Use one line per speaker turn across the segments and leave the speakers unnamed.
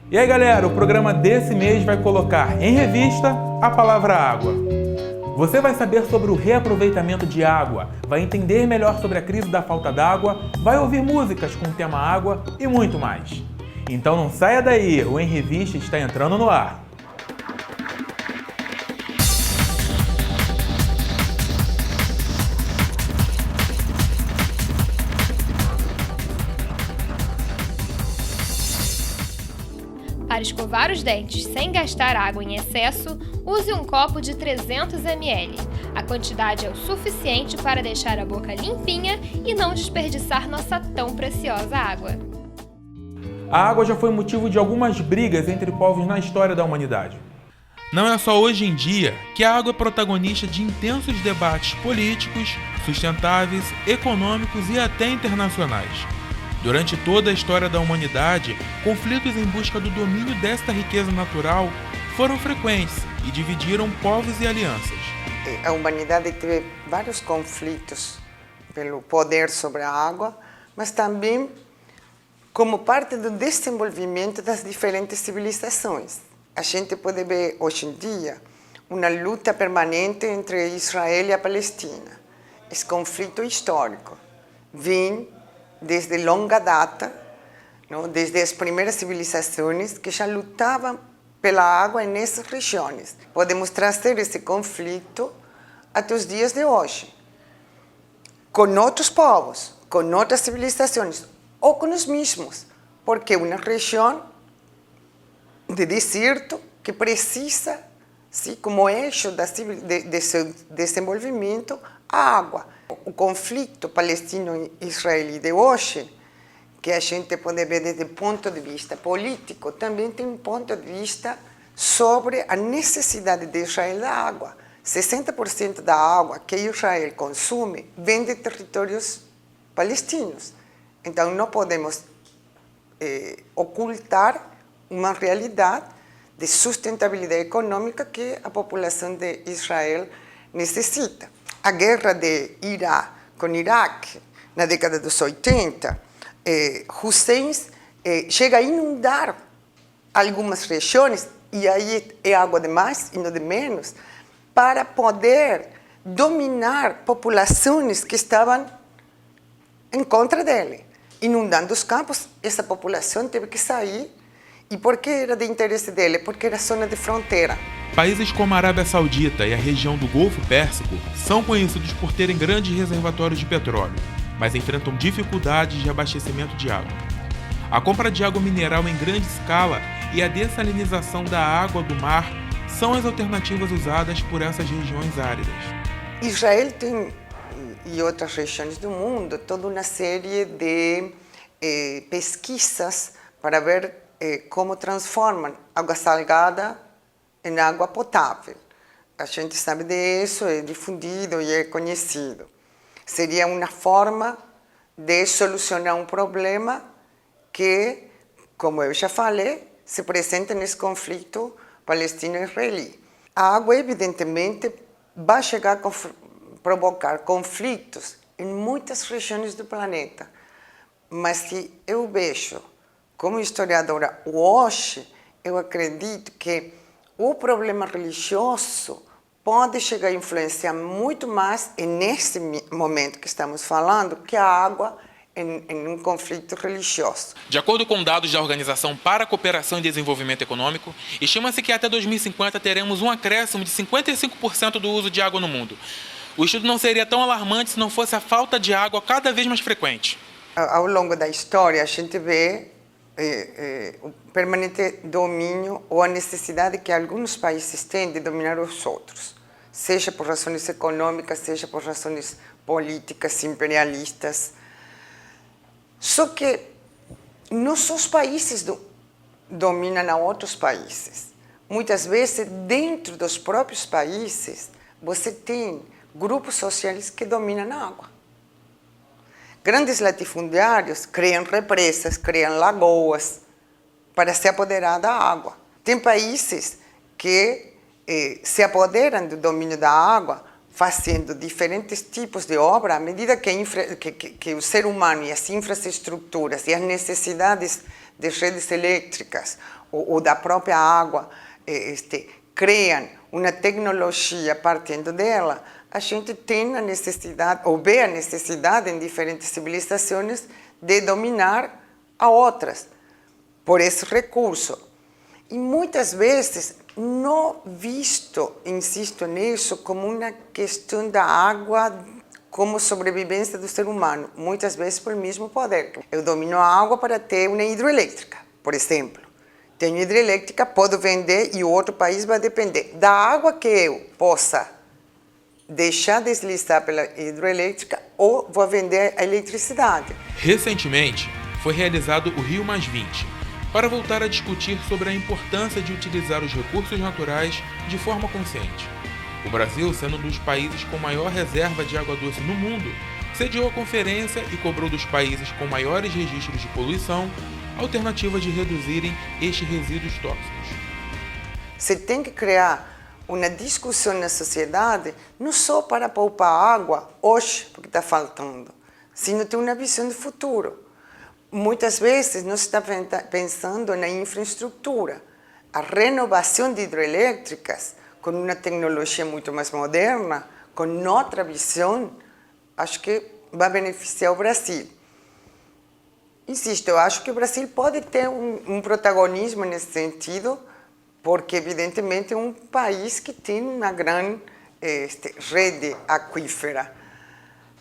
E aí galera, o programa desse mês vai colocar em revista a palavra água. Você vai saber sobre o reaproveitamento de água, vai entender melhor sobre a crise da falta d'água, vai ouvir músicas com o tema água e muito mais. Então não saia daí, o Em Revista está entrando no ar.
Para escovar os dentes sem gastar água em excesso, use um copo de 300 ml. A quantidade é o suficiente para deixar a boca limpinha e não desperdiçar nossa tão preciosa água.
A água já foi motivo de algumas brigas entre povos na história da humanidade. Não é só hoje em dia que a água é protagonista de intensos debates políticos, sustentáveis, econômicos e até internacionais. Durante toda a história da humanidade, conflitos em busca do domínio desta riqueza natural foram frequentes e dividiram povos e alianças.
A humanidade teve vários conflitos pelo poder sobre a água, mas também como parte do desenvolvimento das diferentes civilizações. A gente pode ver hoje em dia uma luta permanente entre Israel e a Palestina. Esse conflito histórico vem desde longa data, não? Desde as primeiras civilizações que já lutavam pela água nessas regiões. Podemos trazer esse conflito até os dias de hoje, com outros povos, com outras civilizações, ou com os mesmos, porque é uma região de deserto que precisa, sim, como eixo de seu desenvolvimento, a água. O conflito palestino-israelí de hoje, que a gente pode ver desde o ponto de vista político, também tem um ponto de vista sobre a necessidade de Israel da água. 60% da água que Israel consome vem de territórios palestinos. Então, não podemos ocultar uma realidade de sustentabilidade econômica que a população de Israel necessita. A guerra de Irã com Iraque, na década dos 80, Hussein chega a inundar algumas regiões, e aí é água de mais e não de menos, para poder dominar populações que estavam em contra dele. Inundando os campos, essa população teve que sair. E por que era de interesse dele? Porque era zona de fronteira.
Países como a Arábia Saudita e a região do Golfo Pérsico são conhecidos por terem grandes reservatórios de petróleo, mas enfrentam dificuldades de abastecimento de água. A compra de água mineral em grande escala e a dessalinização da água do mar são as alternativas usadas por essas regiões áridas.
Israel tem, e outras regiões do mundo, toda uma série de pesquisas para ver como transformam água salgada em água potável. A gente sabe disso, é difundido e é conhecido. Seria uma forma de solucionar um problema que, como eu já falei, se apresenta nesse conflito palestino-israelí. A água, evidentemente, vai chegar a provocar conflitos em muitas regiões do planeta. Mas se eu vejo, como historiadora, hoje, eu acredito que o problema religioso pode chegar a influenciar muito mais nesse momento que estamos falando que a água em um conflito religioso.
De acordo com dados da Organização para a Cooperação e Desenvolvimento Econômico, estima-se que até 2050 teremos um acréscimo de 55% do uso de água no mundo. O estudo não seria tão alarmante se não fosse a falta de água cada vez mais frequente.
Ao longo da história, a gente vê o permanente domínio ou a necessidade que alguns países têm de dominar os outros, seja por razões econômicas, seja por razões políticas, imperialistas. Só que não só os países dominam a outros países. Muitas vezes, dentro dos próprios países, você tem grupos sociais que dominam a água. Grandes latifundiários criam represas, criam lagoas para se apoderar da água. Tem países que se apoderam do domínio da água fazendo diferentes tipos de obra à medida que o ser humano e as infraestruturas e as necessidades de redes elétricas ou da própria água, criam uma tecnologia partindo dela, a gente tem a necessidade, ou vê a necessidade em diferentes civilizações de dominar a outras por esse recurso. E muitas vezes não visto, insisto nisso, como uma questão da água como sobrevivência do ser humano, muitas vezes pelo mesmo poder. Eu domino a água para ter uma hidrelétrica, por exemplo. Tenho hidrelétrica, posso vender e o outro país vai depender da água que eu possa deixar deslizar pela hidrelétrica ou vou vender a eletricidade.
Recentemente, foi realizado o Rio +20, para voltar a discutir sobre a importância de utilizar os recursos naturais de forma consciente. O Brasil, sendo um dos países com maior reserva de água doce no mundo, sediou a conferência e cobrou dos países com maiores registros de poluição alternativas de reduzirem estes resíduos tóxicos.
Você tem que criar uma discussão na sociedade, não só para poupar água hoje, porque está faltando, sino ter uma visão de futuro. Muitas vezes nós estamos pensando na infraestrutura. A renovação de hidrelétricas, com uma tecnologia muito mais moderna, com outra visão, acho que vai beneficiar o Brasil. Insisto, eu acho que o Brasil pode ter um protagonismo nesse sentido, porque evidentemente é um país que tem uma grande rede aquífera.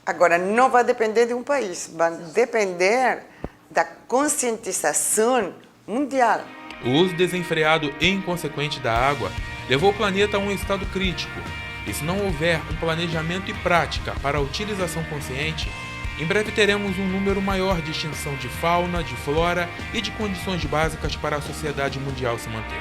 Agora, não vai depender de um país, vai depender da conscientização mundial.
O uso desenfreado e inconsequente da água levou o planeta a um estado crítico, e se não houver um planejamento e prática para a utilização consciente, em breve teremos um número maior de extinção de fauna, de flora e de condições básicas para a sociedade mundial se manter.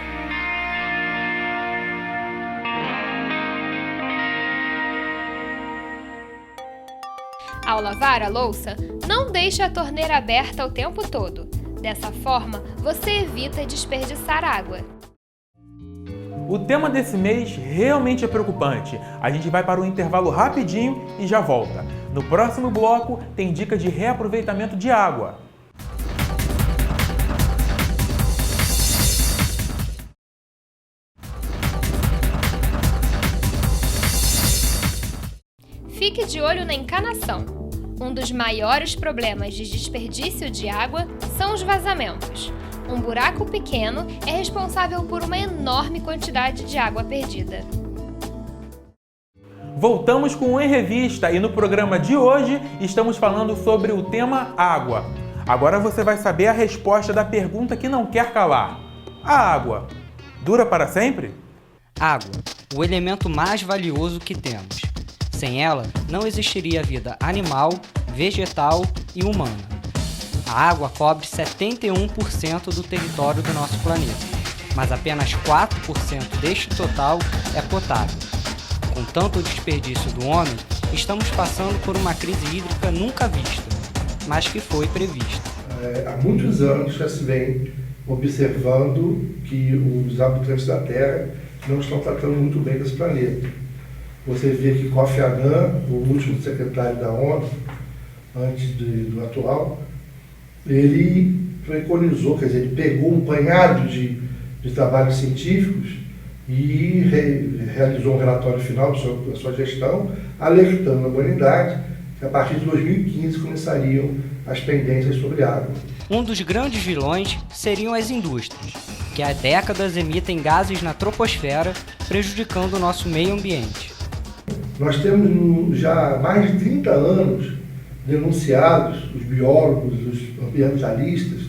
Ao lavar a louça, não deixe a torneira aberta o tempo todo. Dessa forma, você evita desperdiçar água.
O tema desse mês realmente é preocupante. A gente vai para um intervalo rapidinho e já volta. No próximo bloco tem dica de reaproveitamento de água.
Fique de olho na encanação. Um dos maiores problemas de desperdício de água são os vazamentos. Um buraco pequeno é responsável por uma enorme quantidade de água perdida.
Voltamos com o Em Revista e no programa de hoje estamos falando sobre o tema água. Agora você vai saber a resposta da pergunta que não quer calar. A água dura para sempre?
Água, o elemento mais valioso que temos. Sem ela, não existiria vida animal, vegetal e humana. A água cobre 71% do território do nosso planeta, mas apenas 4% deste total é potável. Com tanto desperdício do homem, estamos passando por uma crise hídrica nunca vista, mas que foi prevista.
Há muitos anos já se vem observando que os habitantes da Terra não estão tratando muito bem desse planeta. Você vê que Kofi Annan, o último secretário da ONU, antes do atual, ele preconizou, quer dizer, ele pegou um punhado de trabalhos científicos e realizou um relatório final da sua gestão, alertando a humanidade que a partir de 2015 começariam as pendências sobre água.
Um dos grandes vilões seriam as indústrias, que há décadas emitem gases na troposfera, prejudicando o nosso meio ambiente.
Nós temos já mais de 30 anos denunciados, os biólogos, os ambientalistas,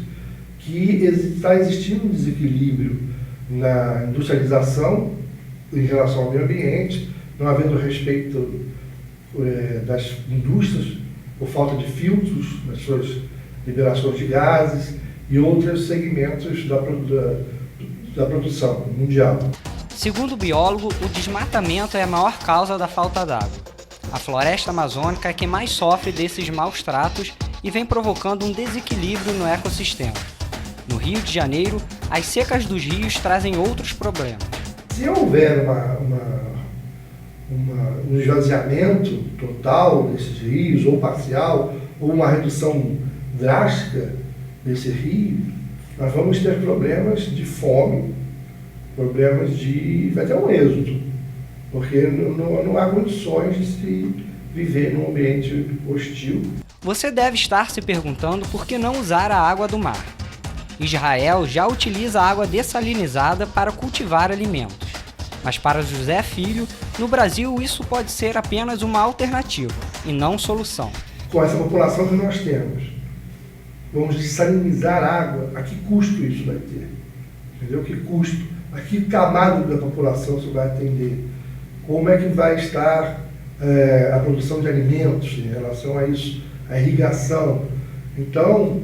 que está existindo um desequilíbrio na industrialização em relação ao meio ambiente, não havendo respeito das indústrias por falta de filtros nas suas liberações de gases e outros segmentos da produção mundial.
Segundo o biólogo, o desmatamento é a maior causa da falta d'água. A floresta amazônica é quem mais sofre desses maus tratos e vem provocando um desequilíbrio no ecossistema. No Rio de Janeiro, as secas dos rios trazem outros problemas.
Se houver um esvaziamento total desses rios, ou parcial, ou uma redução drástica desse rio, nós vamos ter problemas de fome, vai ter um êxodo, porque não há condições de se viver num ambiente hostil.
Você deve estar se perguntando por que não usar a água do mar. Israel já utiliza água dessalinizada para cultivar alimentos. Mas para José Filho, no Brasil isso pode ser apenas uma alternativa e não solução.
Com essa população que nós temos, vamos dessalinizar água, a que custo isso vai ter? Entendeu? Que custo? A que camada da população isso vai atender? Como é que vai estar a produção de alimentos em relação a isso? A irrigação? Então,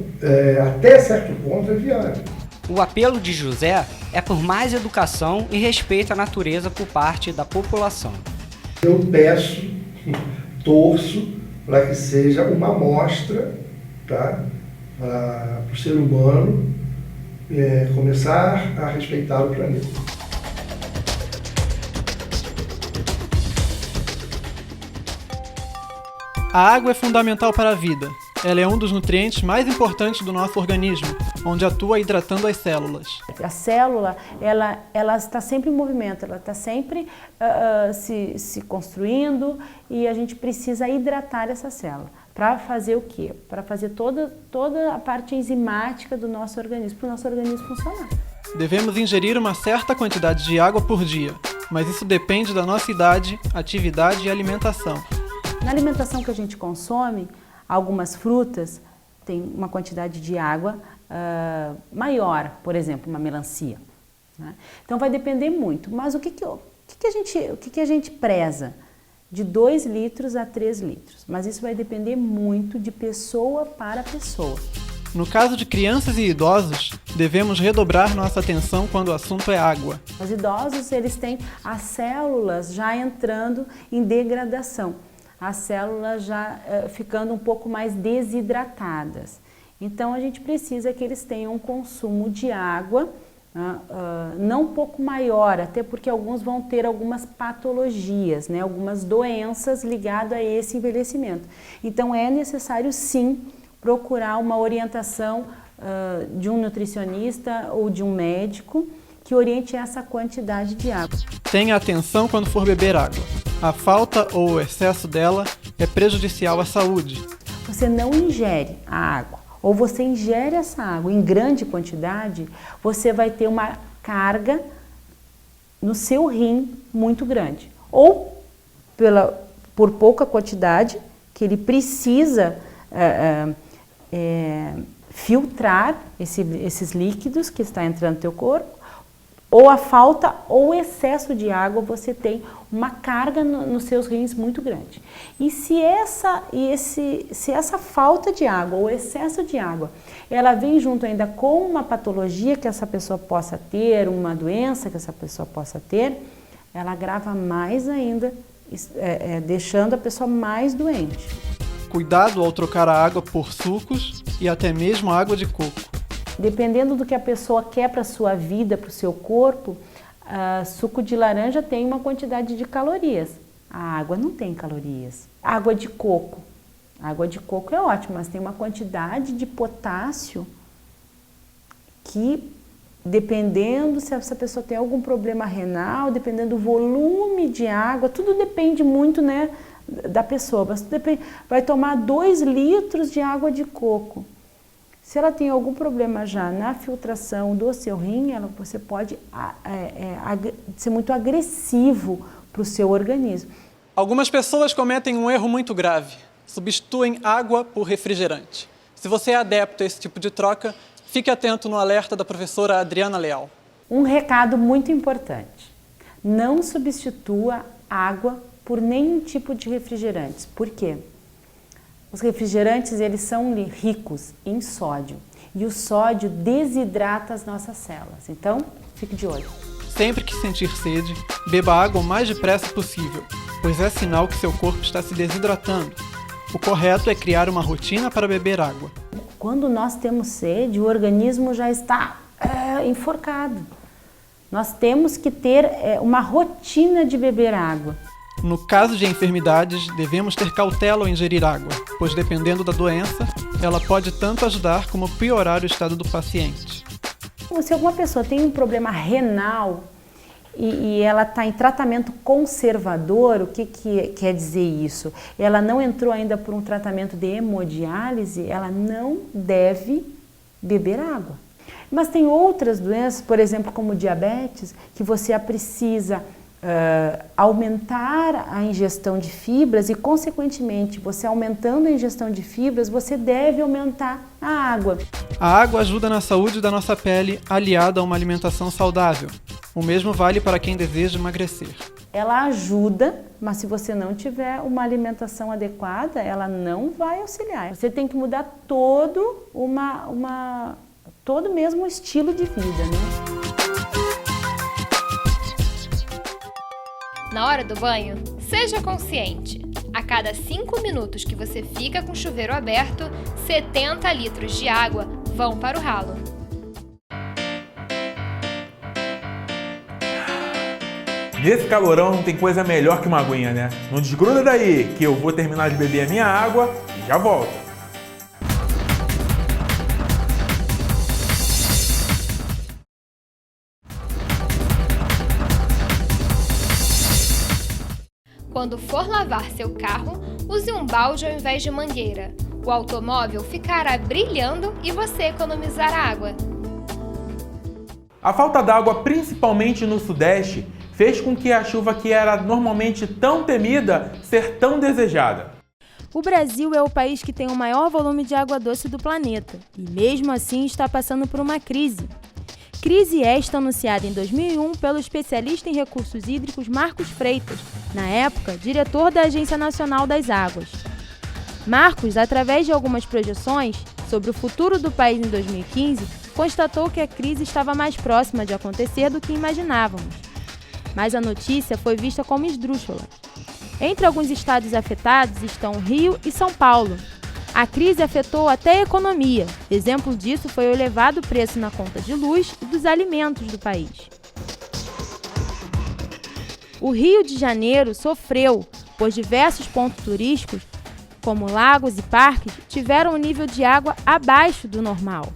até certo ponto é viável.
O apelo de José é por mais educação e respeito à natureza por parte da população.
Eu peço, torço para que seja uma amostra, tá? Para o ser humano começar a respeitar o planeta.
A água é fundamental para a vida. Ela é um dos nutrientes mais importantes do nosso organismo, onde atua hidratando as células.
A célula, ela está sempre em movimento, ela está sempre se construindo e a gente precisa hidratar essa célula. Para fazer o quê? Para fazer toda a parte enzimática do nosso organismo, para o nosso organismo funcionar.
Devemos ingerir uma certa quantidade de água por dia, mas isso depende da nossa idade, atividade e alimentação.
Na alimentação que a gente consome, algumas frutas têm uma quantidade de água maior, por exemplo, uma melancia, né? Então vai depender muito, mas o que a gente preza? De 2 litros a 3 litros, mas isso vai depender muito de pessoa para pessoa.
No caso de crianças e idosos, devemos redobrar nossa atenção quando o assunto é água.
Os idosos, eles têm as células já entrando em degradação, as células já ficando um pouco mais desidratadas. Então a gente precisa que eles tenham um consumo de água não um pouco maior, até porque alguns vão ter algumas patologias, né, algumas doenças ligadas a esse envelhecimento. Então é necessário sim procurar uma orientação de um nutricionista ou de um médico que oriente essa quantidade de água.
Tenha atenção quando for beber água. A falta ou o excesso dela é prejudicial à saúde.
Você não ingere a água, ou você ingere essa água em grande quantidade, você vai ter uma carga no seu rim muito grande. Ou por pouca quantidade, que ele precisa filtrar esses líquidos que está entrando no teu corpo, ou a falta ou o excesso de água, você tem uma carga nos seus rins muito grande. E se essa falta de água ou excesso de água, ela vem junto ainda com uma patologia que essa pessoa possa ter, uma doença que essa pessoa possa ter, ela agrava mais ainda, deixando a pessoa mais doente.
Cuidado ao trocar a água por sucos e até mesmo água de coco.
Dependendo do que a pessoa quer para a sua vida, para o seu corpo, suco de laranja tem uma quantidade de calorias. A água não tem calorias. Água de coco é ótima, mas tem uma quantidade de potássio que, dependendo se essa pessoa tem algum problema renal, dependendo do volume de água, tudo depende muito, né, da pessoa. Mas vai tomar 2 litros de água de coco. Se ela tem algum problema já na filtração do seu rim, você pode ser muito agressivo para o seu organismo.
Algumas pessoas cometem um erro muito grave. Substituem água por refrigerante. Se você é adepto a esse tipo de troca, fique atento no alerta da professora Adriana Leal.
Um recado muito importante. Não substitua água por nenhum tipo de refrigerantes. Por quê? Os refrigerantes, eles são ricos em sódio e o sódio desidrata as nossas células. Então, fique de olho.
Sempre que sentir sede, beba água o mais depressa possível, pois é sinal que seu corpo está se desidratando. O correto é criar uma rotina para beber água.
Quando nós temos sede, o organismo já está enforcado. Nós temos que ter uma rotina de beber água.
No caso de enfermidades, devemos ter cautela ao ingerir água, pois dependendo da doença, ela pode tanto ajudar como piorar o estado do paciente.
se alguma pessoa tem um problema renal e ela está em tratamento conservador, o que quer dizer isso? Ela não entrou ainda por um tratamento de hemodiálise, ela não deve beber água. Mas tem outras doenças, por exemplo, como diabetes, que você precisa aumentar a ingestão de fibras e, consequentemente, você aumentando a ingestão de fibras, você deve aumentar a água.
A água ajuda na saúde da nossa pele, aliada a uma alimentação saudável. O mesmo vale para quem deseja emagrecer.
Ela ajuda, mas se você não tiver uma alimentação adequada, ela não vai auxiliar. Você tem que mudar todo mesmo estilo de vida, né?
Na hora do banho, seja consciente. A cada 5 minutos que você fica com o chuveiro aberto, 70 litros de água vão para o ralo.
Nesse calorão não tem coisa melhor que uma aguinha, né? Não desgruda daí, que eu vou terminar de beber a minha água e já volto.
Quando for lavar seu carro, use um balde ao invés de mangueira. O automóvel ficará brilhando e você economizará água.
A falta d'água, principalmente no Sudeste, fez com que a chuva que era normalmente tão temida ser tão desejada.
O Brasil é o país que tem o maior volume de água doce do planeta e, mesmo assim, está passando por uma crise. Crise esta anunciada em 2001 pelo especialista em recursos hídricos Marcos Freitas, na época, diretor da Agência Nacional das Águas. Marcos, através de algumas projeções sobre o futuro do país em 2015, constatou que a crise estava mais próxima de acontecer do que imaginávamos. Mas a notícia foi vista como esdrúxula. Entre alguns estados afetados estão Rio e São Paulo. A crise afetou até a economia. Exemplo disso foi o elevado preço na conta de luz e dos alimentos do país. O Rio de Janeiro sofreu, pois diversos pontos turísticos, como lagos e parques, tiveram um nível de água abaixo do normal.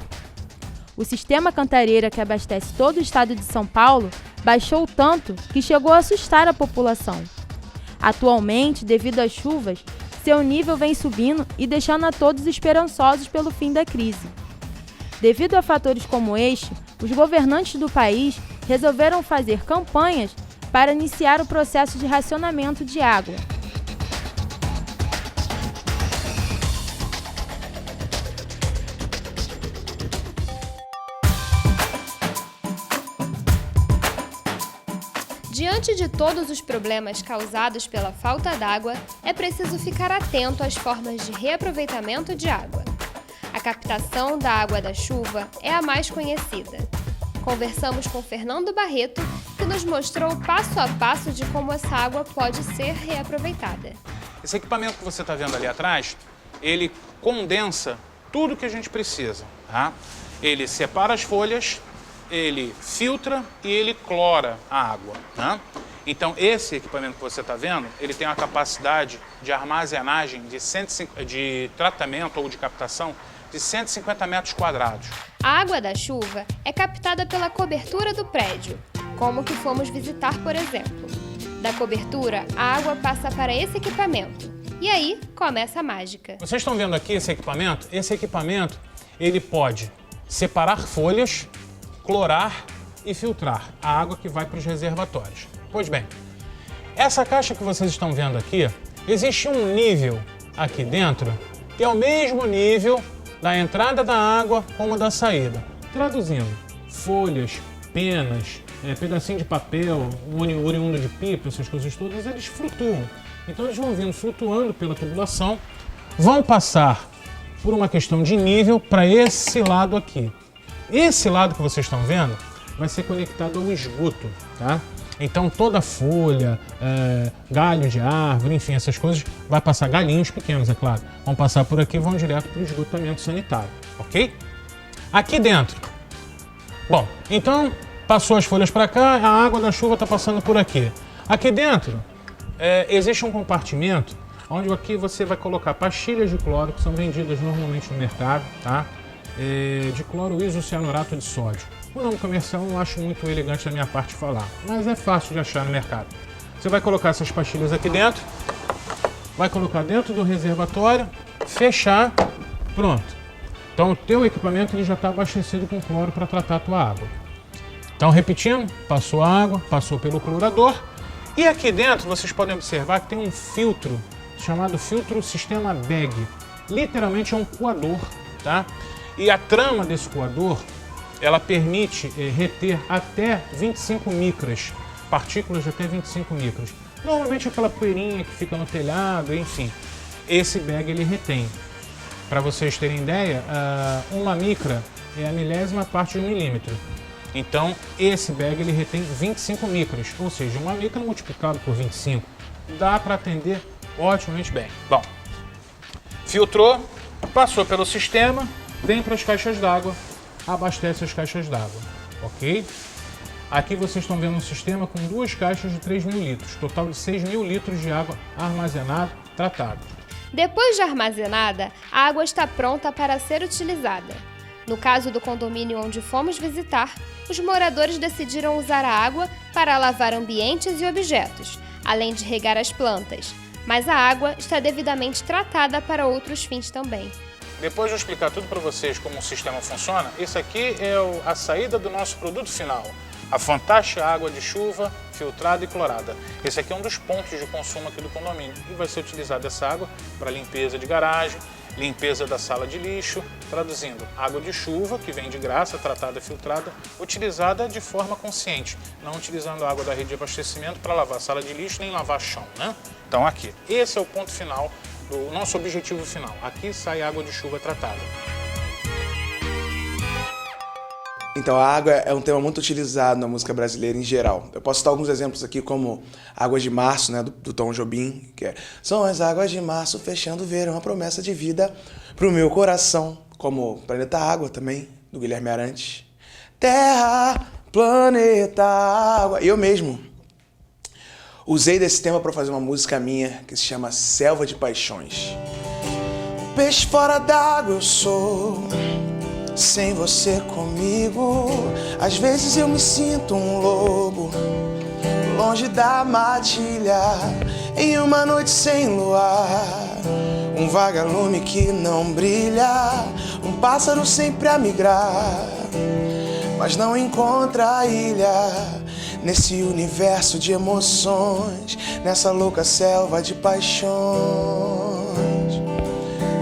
O sistema Cantareira, que abastece todo o estado de São Paulo, baixou tanto que chegou a assustar a população. Atualmente, devido às chuvas, seu nível vem subindo e deixando a todos esperançosos pelo fim da crise. Devido a fatores como este, os governantes do país resolveram fazer campanhas para iniciar o processo de racionamento de água.
Diante de todos os problemas causados pela falta d'água, é preciso ficar atento às formas de reaproveitamento de água. A captação da água da chuva é a mais conhecida. Conversamos com Fernando Barreto, que nos mostrou passo a passo de como essa água pode ser reaproveitada.
Esse equipamento que você está vendo ali atrás, ele condensa tudo que a gente precisa, tá? Ele separa as folhas, ele filtra e ele clora a água, né? Então, esse equipamento que você está vendo, ele tem uma capacidade de armazenagem de tratamento ou de captação de 150 metros quadrados.
A água da chuva é captada pela cobertura do prédio, como que fomos visitar, por exemplo. Da cobertura, a água passa para esse equipamento. E aí, começa a mágica.
Vocês estão vendo aqui esse equipamento? Esse equipamento, ele pode separar folhas, clorar e filtrar a água que vai para os reservatórios. Pois bem, essa caixa que vocês estão vendo aqui, existe um nível aqui dentro que é o mesmo nível da entrada da água como da saída. Traduzindo, folhas, penas, pedacinho de papel, oriundo de pipa, essas coisas todas, eles flutuam. Então eles vão vindo flutuando pela tubulação, vão passar por uma questão de nível para esse lado aqui. Esse lado que vocês estão vendo vai ser conectado ao esgoto, tá? Então toda folha, galho de árvore, enfim, essas coisas, vai passar, galinhos pequenos, é claro, vão passar por aqui e vão direto para o esgotamento sanitário, ok? Aqui dentro, bom, então passou as folhas para cá, a água da chuva está passando por aqui. Aqui dentro existe um compartimento onde aqui você vai colocar pastilhas de cloro, que são vendidas normalmente no mercado, tá? De cloro isocianurato de sódio. O nome comercial eu não acho muito elegante da minha parte falar, mas é fácil de achar no mercado. Você vai colocar essas pastilhas aqui dentro, vai colocar dentro do reservatório, fechar, pronto. Então o teu equipamento ele já está abastecido com cloro para tratar a tua água. Então repetindo, passou a água, passou pelo clorador e aqui dentro vocês podem observar que tem um filtro chamado filtro sistema bag. Literalmente é um coador, tá? E a trama desse coador, ela permite reter até 25 micras, partículas de até 25 micras. Normalmente aquela poeirinha que fica no telhado, enfim. Esse bag ele retém. Para vocês terem ideia, uma micra é a milésima parte de um milímetro. Então esse bag ele retém 25 micras, ou seja, uma micra multiplicado por 25. Dá para atender otimamente bem. Bom, filtrou, passou pelo sistema, vem para as caixas d'água, abastece as caixas d'água, ok? Aqui vocês estão vendo um sistema com 2 caixas de 3.000 litros, total de 6.000 litros de água armazenada, tratada.
Depois de armazenada, a água está pronta para ser utilizada. No caso do condomínio onde fomos visitar, os moradores decidiram usar a água para lavar ambientes e objetos, além de regar as plantas. Mas a água está devidamente tratada para outros fins também.
Depois de eu explicar tudo para vocês como o sistema funciona, esse aqui é a saída do nosso produto final, a fantástica água de chuva filtrada e clorada. Esse aqui é um dos pontos de consumo aqui do condomínio e vai ser utilizada essa água para limpeza de garagem, limpeza da sala de lixo, traduzindo, água de chuva, que vem de graça, tratada e filtrada, utilizada de forma consciente, não utilizando a água da rede de abastecimento para lavar a sala de lixo nem lavar chão, né? Então aqui, esse é o ponto final do nosso objetivo final. Aqui sai água de chuva tratada.
Então, a água é um tema muito utilizado na música brasileira em geral. Eu posso citar alguns exemplos aqui, como Águas de Março, né, do Tom Jobim, que é: são as águas de março fechando o verão, a promessa de vida pro meu coração. Como Planeta Água também, do Guilherme Arantes. Terra, planeta, água. E eu mesmo usei desse tema para fazer uma música minha que se chama Selva de Paixões. Peixe fora d'água eu sou, sem você comigo, às vezes eu me sinto um lobo, longe da matilha, em uma noite sem luar, um vagalume que não brilha, um pássaro sempre a migrar, mas não encontra a ilha, nesse universo de emoções, nessa louca selva de paixões.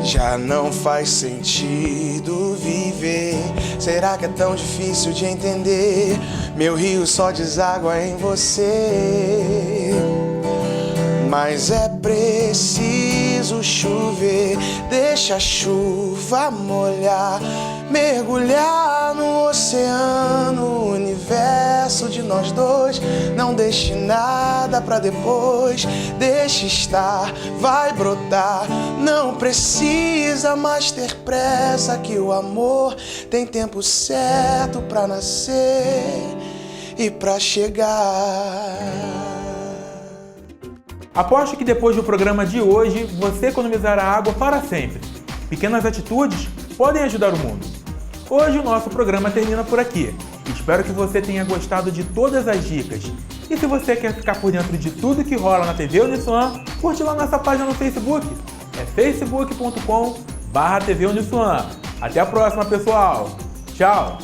Já não faz sentido viver, será que é tão difícil de entender? Meu rio só deságua em você, mas é preciso chover, deixa a chuva molhar, mergulhar no oceano, universo de nós dois. Não deixe nada pra depois, deixe estar, vai brotar. Não precisa mais ter pressa, que o amor tem tempo certo pra nascer e pra chegar.
Aposto que depois do programa de hoje, você economizará água para sempre. Pequenas atitudes podem ajudar o mundo. Hoje o nosso programa termina por aqui. Espero que você tenha gostado de todas as dicas. E se você quer ficar por dentro de tudo que rola na TV Uniswan, curte lá nossa página no Facebook. É facebook.com/TV Uniswan. Até a próxima, pessoal. Tchau!